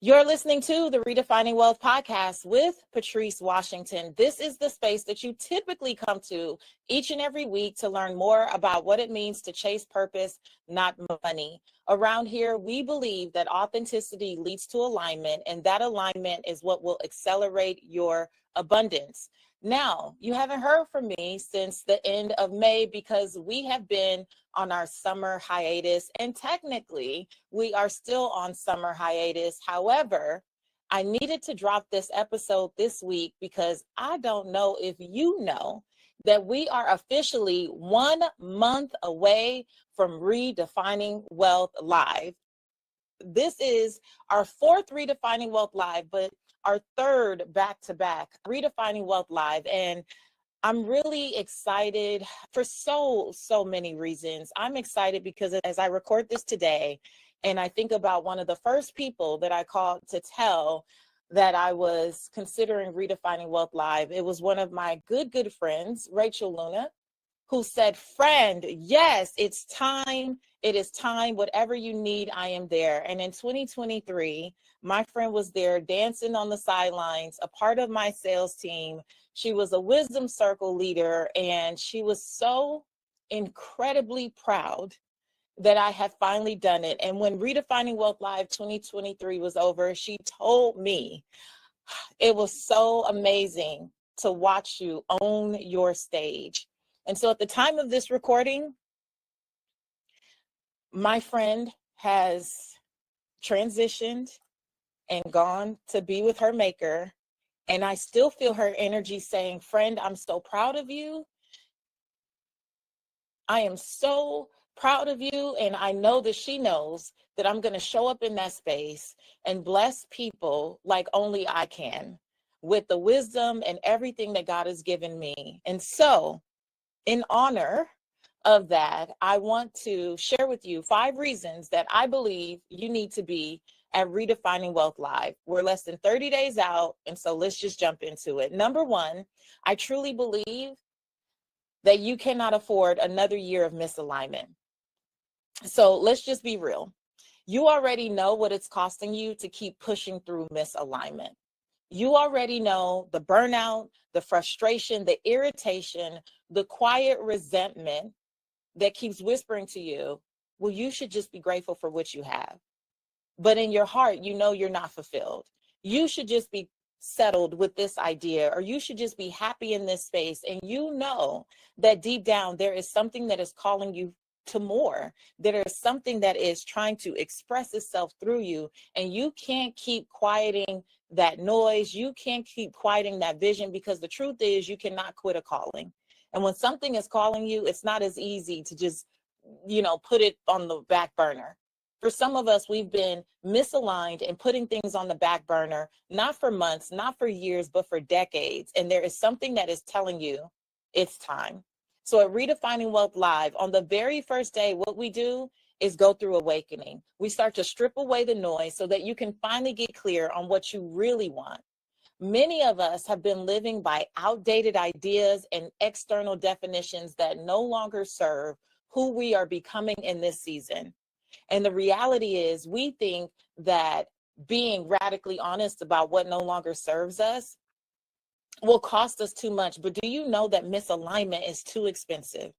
You're listening to the Redefining Wealth Podcast with Patrice Washington. This is the space that you typically come to each and every week to learn more about what it means to chase purpose, not money. Around here, we believe that authenticity leads to alignment, and that alignment is what will accelerate your abundance. Now, you haven't heard from me since the end of May because we have been on our summer hiatus, and technically we are still on summer hiatus. However, I needed to drop this episode this week because I don't know if you know that we are officially 1 month away from Redefining Wealth Live. This is our fourth Redefining Wealth Live, but our third back-to-back Redefining Wealth Live. And I'm really excited for so many reasons. I'm excited because as I record this today, and I think about one of the first people that I called to tell that I was considering Redefining Wealth Live, it was one of my good friends, Rachel Luna, who said, "Friend, yes, it's time. It is time. Whatever you need, I am there." And in 2023, my friend was there dancing on the sidelines, a part of my sales team. She was a wisdom circle leader, and she was so incredibly proud that I had finally done it. And when Redefining Wealth Live 2023 was over, she told me, "It was so amazing to watch you own your stage." And so at the time of this recording, my friend has transitioned and gone to be with her maker. And I still feel her energy saying, "Friend, I'm so proud of you. I am so proud of you." And I know that she knows that I'm going to show up in that space and bless people like only I can with the wisdom and everything that God has given me. And so, in honor of that, I want to share with you 5 reasons that I believe you need to be at Redefining Wealth Live. We're less than 30 days out, and so let's just jump into it. Number 1, I truly believe that you cannot afford another year of misalignment. So let's just be real. You already know what it's costing you to keep pushing through misalignment. You already know the burnout, the frustration, the irritation, the quiet resentment that keeps whispering to you, well, you should just be grateful for what you have. But in your heart, you know you're not fulfilled. You should just be settled with this idea, or you should just be happy in this space. And you know that deep down, there is something that is calling you to more. There is something that is trying to express itself through you. And you can't keep quieting that noise. You can't keep quieting that vision, because the truth is you cannot quit a calling. And when something is calling you, it's not as easy to just, put it on the back burner. For some of us, we've been misaligned and putting things on the back burner, not for months, not for years, but for decades. And there is something that is telling you it's time. So at Redefining Wealth Live, on the very first day, what we do is go through awakening. We start to strip away the noise so that you can finally get clear on what you really want. Many of us have been living by outdated ideas and external definitions that no longer serve who we are becoming in this season. And the reality is, we think that being radically honest about what no longer serves us will cost us too much. But do you know that misalignment is too expensive?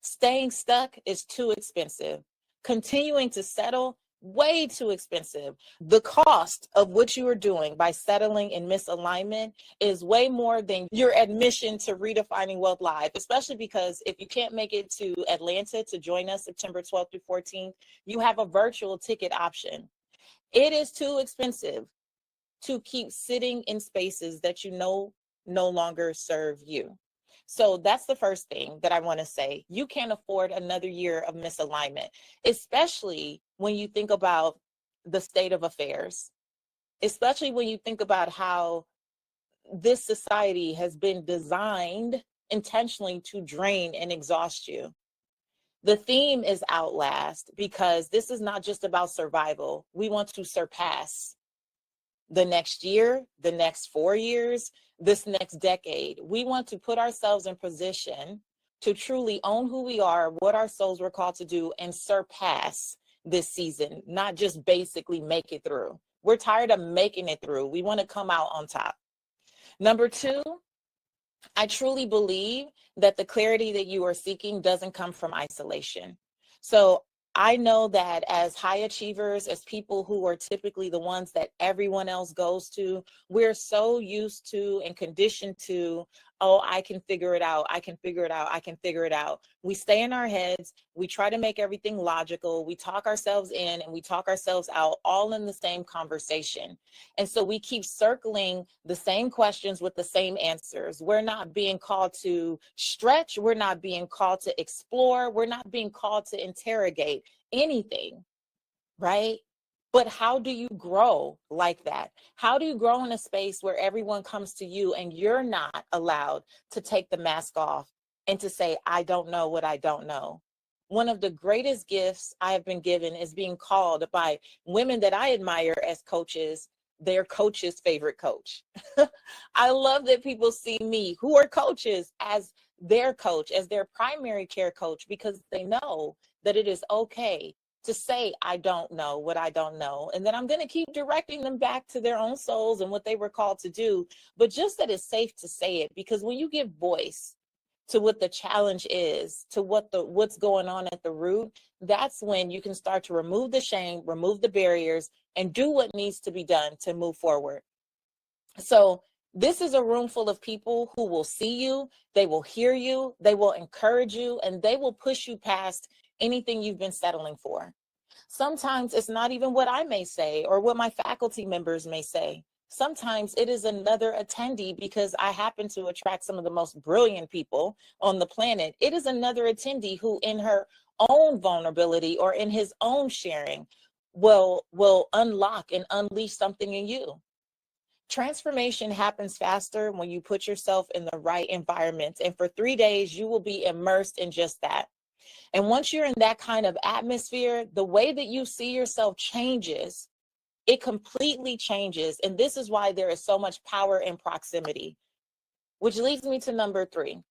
Staying stuck is too expensive. Continuing to settle, way too expensive. The cost of what you are doing by settling in misalignment is way more than your admission to Redefining Wealth Live, especially because if you can't make it to Atlanta to join us September 12th through 14th, you have a virtual ticket option. It is too expensive to keep sitting in spaces that you know no longer serve you. So that's the first thing that I want to say. You can't afford another year of misalignment, especially when you think about the state of affairs, especially when you think about how this society has been designed intentionally to drain and exhaust you. The theme is outlast, because this is not just about survival. We want to surpass the next year, the next 4 years, this next decade. We want to put ourselves in position to truly own who we are, what our souls were called to do, and surpass this season, not just basically make it through. We're tired of making it through. We want to come out on top. Number two, I truly believe that the clarity that you are seeking doesn't come from isolation. So I know that as high achievers, as people who are typically the ones that everyone else goes to, we're so used to and conditioned to, oh, I can figure it out. I can figure it out. I can figure it out. We stay in our heads. We try to make everything logical. We talk ourselves in and we talk ourselves out, all in the same conversation. And so we keep circling the same questions with the same answers. We're not being called to stretch. We're not being called to explore. We're not being called to interrogate anything, right? But how do you grow like that? How do you grow in a space where everyone comes to you and you're not allowed to take the mask off and to say, I don't know what I don't know? One of the greatest gifts I have been given is being called by women that I admire as coaches, their coach's favorite coach. I love that people see me who are coaches as their coach, as their primary care coach, because they know that it is okay to say, I don't know what I don't know. And then I'm going to keep directing them back to their own souls and what they were called to do. But just that it's safe to say it, because when you give voice to what the challenge is, to what's going on at the root, that's when you can start to remove the shame, remove the barriers, and do what needs to be done to move forward. So this is a room full of people who will see you, they will hear you, they will encourage you, and they will push you past anything you've been settling for. Sometimes it's not even what I may say or what my faculty members may say. Sometimes it is another attendee, because I happen to attract some of the most brilliant people on the planet. It is another attendee who, in her own vulnerability or in his own sharing, will unlock and unleash something in you. Transformation happens faster when you put yourself in the right environment. And for 3 days, you will be immersed in just that. And once you're in that kind of atmosphere, the way that you see yourself changes. It completely changes. And this is why there is so much power in proximity, which leads me to number 3.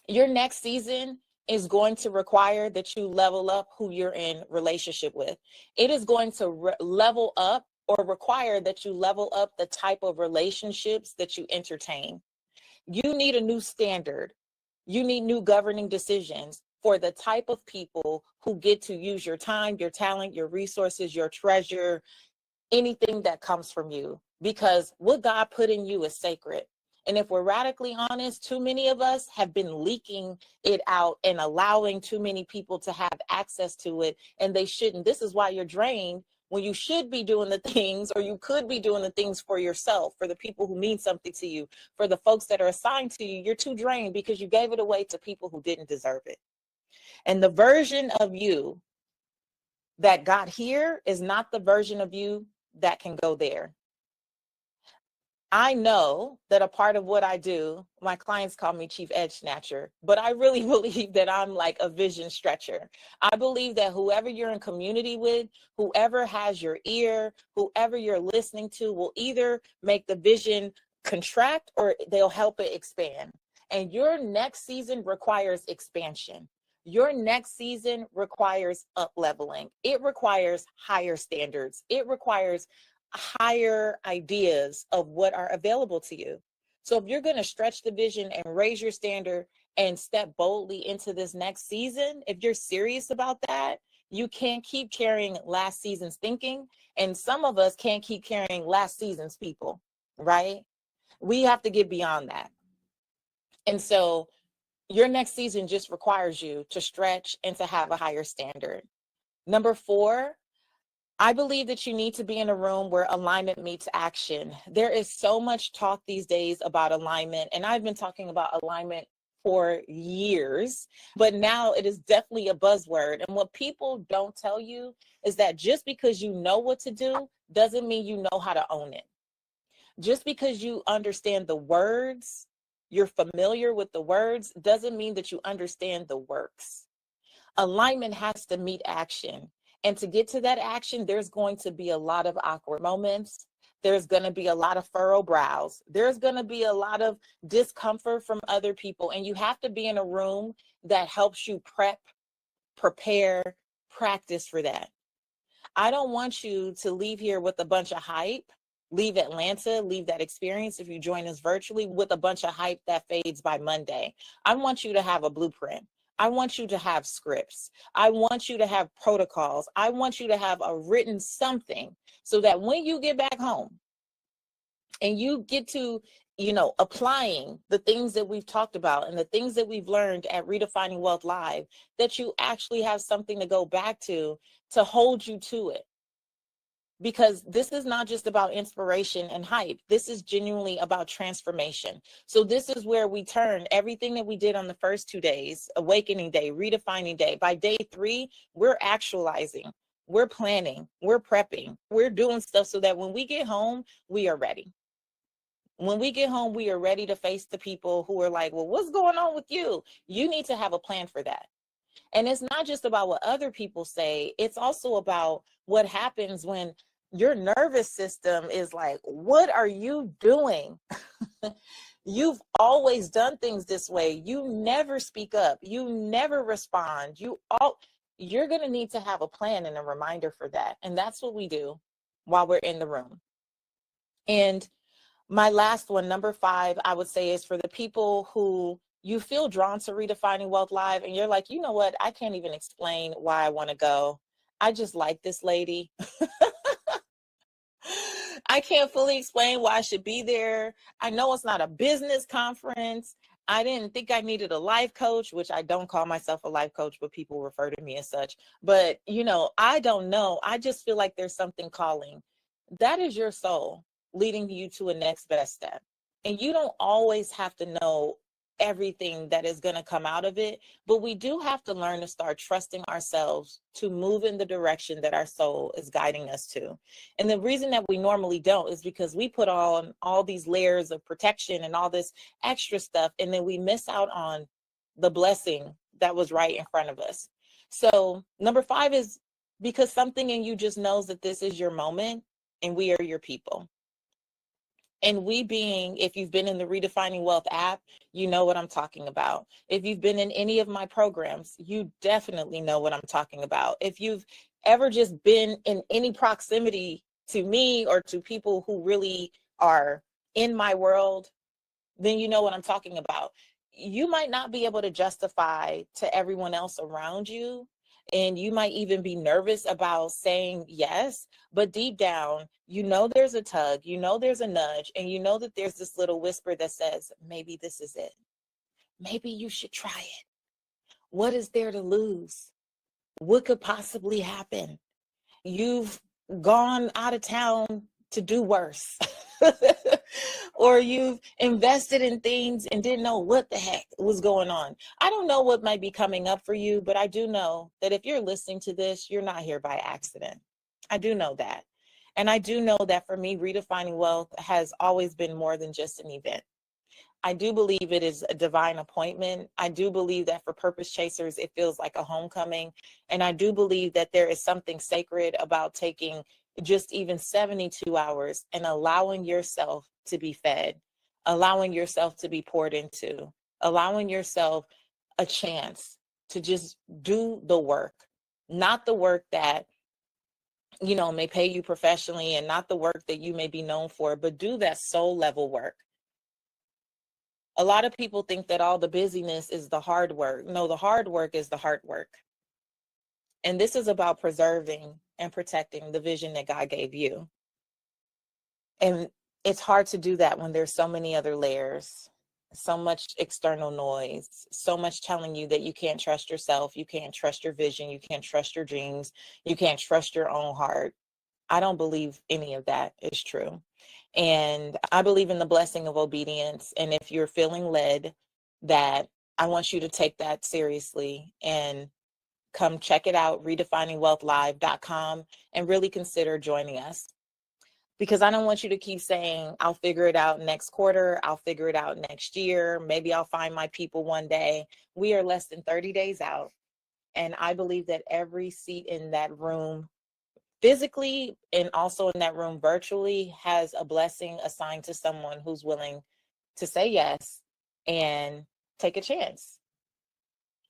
Your next season is going to require that you level up who you're in relationship with. It is going to level up or require that you level up the type of relationships that you entertain. You need a new standard. You need new governing decisions for the type of people who get to use your time, your talent, your resources, your treasure, anything that comes from you, because what God put in you is sacred. And if we're radically honest, too many of us have been leaking it out and allowing too many people to have access to it, and they shouldn't. This is why you're drained, when you should be doing the things, or you could be doing the things for yourself, for the people who mean something to you, for the folks that are assigned to you. You're too drained because you gave it away to people who didn't deserve it. And the version of you that got here is not the version of you that can go there. I know that a part of what I do, my clients call me Chief Edge Snatcher, but I really believe that I'm like a vision stretcher. I believe that whoever you're in community with, whoever has your ear, whoever you're listening to, will either make the vision contract or they'll help it expand. And your next season requires expansion. Your next season requires up leveling. It requires higher standards. It requires higher ideas of what are available to you. So if you're going to stretch the vision and raise your standard and step boldly into this next season, if you're serious about that, you can't keep carrying last season's thinking. And some of us can't keep carrying last season's people, right? We have to get beyond that. And so your next season just requires you to stretch and to have a higher standard. Number 4, I believe that you need to be in a room where alignment meets action. There is so much talk these days about alignment, and I've been talking about alignment for years, but now it is definitely a buzzword. And what people don't tell you is that just because you know what to do doesn't mean you know how to own it. Just because you understand the words, you're familiar with the words, doesn't mean that you understand the works. Alignment has to meet action. And to get to that action, there's going to be a lot of awkward moments. There's going to be a lot of furrowed brows. There's going to be a lot of discomfort from other people. And you have to be in a room that helps you prepare, practice for that. I don't want you to leave here with a bunch of hype, leave Atlanta, leave that experience, if you join us virtually, with a bunch of hype that fades by Monday. I want you to have a blueprint. I want you to have scripts. I want you to have protocols. I want you to have a written something so that when you get back home and you get to, applying the things that we've talked about and the things that we've learned at Redefining Wealth Live, that you actually have something to go back to hold you to it. Because this is not just about inspiration and hype. This is genuinely about transformation. So this is where we turn everything that we did on the first 2 days, awakening day, redefining day. By day 3, we're actualizing, we're planning, we're prepping, we're doing stuff so that when we get home, we are ready. When we get home, we are ready to face the people who are like, well, what's going on with you? You need to have a plan for that. And it's not just about what other people say. It's also about what happens when your nervous system is like, what are you doing? You've always done things this way. You never speak up. You never respond. You're going to need to have a plan and a reminder for that. And that's what we do while we're in the room. And my last one, number 5, I would say, is for the people who you feel drawn to Redefining Wealth Live and you're like, you know what? I can't even explain why I want to go. I just like this lady. I can't fully explain why I should be there. I know it's not a business conference. I didn't think I needed a life coach, which I don't call myself a life coach, but people refer to me as such. But, I don't know. I just feel like there's something calling. That is your soul leading you to a next best step. And you don't always have to know everything that is going to come out of it, but we do have to learn to start trusting ourselves to move in the direction that our soul is guiding us to. And the reason that we normally don't is because we put on all these layers of protection and all this extra stuff, and then we miss out on the blessing that was right in front of us. So number 5 is because something in you just knows that this is your moment and we are your people. And we being, if you've been in the Redefining Wealth app, you know what I'm talking about. If you've been in any of my programs, you definitely know what I'm talking about. If you've ever just been in any proximity to me or to people who really are in my world, then you know what I'm talking about. You might not be able to justify to everyone else around you, and you might even be nervous about saying yes, but deep down, there's a tug, there's a nudge, and that there's this little whisper that says, maybe this is it. Maybe you should try it. What is there to lose? What could possibly happen? You've gone out of town to do worse. Or you've invested in things and didn't know what the heck was going on. I don't know what might be coming up for you, but I do know that if you're listening to this, you're not here by accident. I do know that. And I do know that for me, Redefining Wealth has always been more than just an event. I do believe it is a divine appointment. I do believe that for purpose chasers, it feels like a homecoming. And I do believe that there is something sacred about taking just even 72 hours and allowing yourself to be fed, allowing yourself to be poured into, allowing yourself a chance to just do the work, not the work that, may pay you professionally and not the work that you may be known for, but do that soul level work. A lot of people think that all the busyness is the hard work. No, the hard work is the heart work. And this is about preserving and protecting the vision that God gave you. And it's hard to do that when there's so many other layers, so much external noise, so much telling you that you can't trust yourself, you can't trust your vision, you can't trust your dreams, you can't trust your own heart. I don't believe any of that is true. And I believe in the blessing of obedience. And if you're feeling led, that I want you to take that seriously and come check it out, redefiningwealthlive.com, and really consider joining us. Because I don't want you to keep saying, I'll figure it out next quarter, I'll figure it out next year, maybe I'll find my people one day. We are less than 30 days out. And I believe that every seat in that room, physically and also in that room virtually, has a blessing assigned to someone who's willing to say yes and take a chance.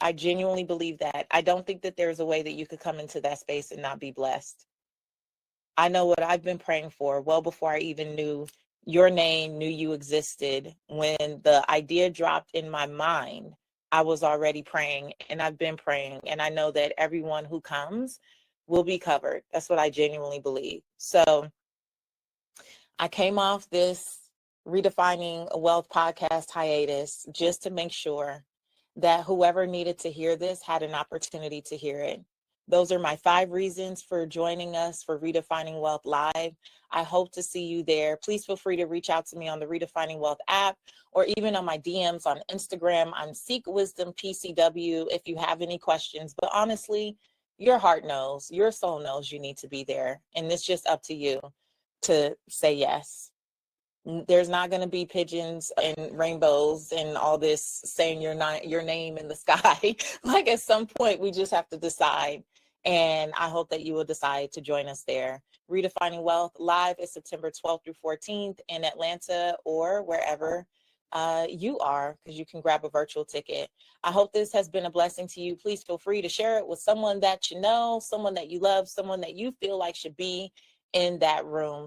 I genuinely believe that. I don't think that there's a way that you could come into that space and not be blessed. I know what I've been praying for well before I even knew your name, knew you existed. When the idea dropped in my mind, I was already praying, and I've been praying. And I know that everyone who comes will be covered. That's what I genuinely believe. So I came off this Redefining Wealth podcast hiatus just to make sure that whoever needed to hear this had an opportunity to hear it. Those are my 5 reasons for joining us for Redefining Wealth Live. I hope to see you there. Please feel free to reach out to me on the Redefining Wealth app or even on my DMs on Instagram. I'm Seek Wisdom PCW if you have any questions. But honestly, your heart knows, your soul knows you need to be there. And it's just up to you to say yes. There's not going to be pigeons and rainbows and all this saying your name in the sky. Like at some point, we just have to decide. And I hope that you will decide to join us there. Redefining Wealth Live is September 12th through 14th in Atlanta or wherever you are, because you can grab a virtual ticket. I hope this has been a blessing to you. Please feel free to share it with someone that you know, someone that you love, someone that you feel like should be in that room.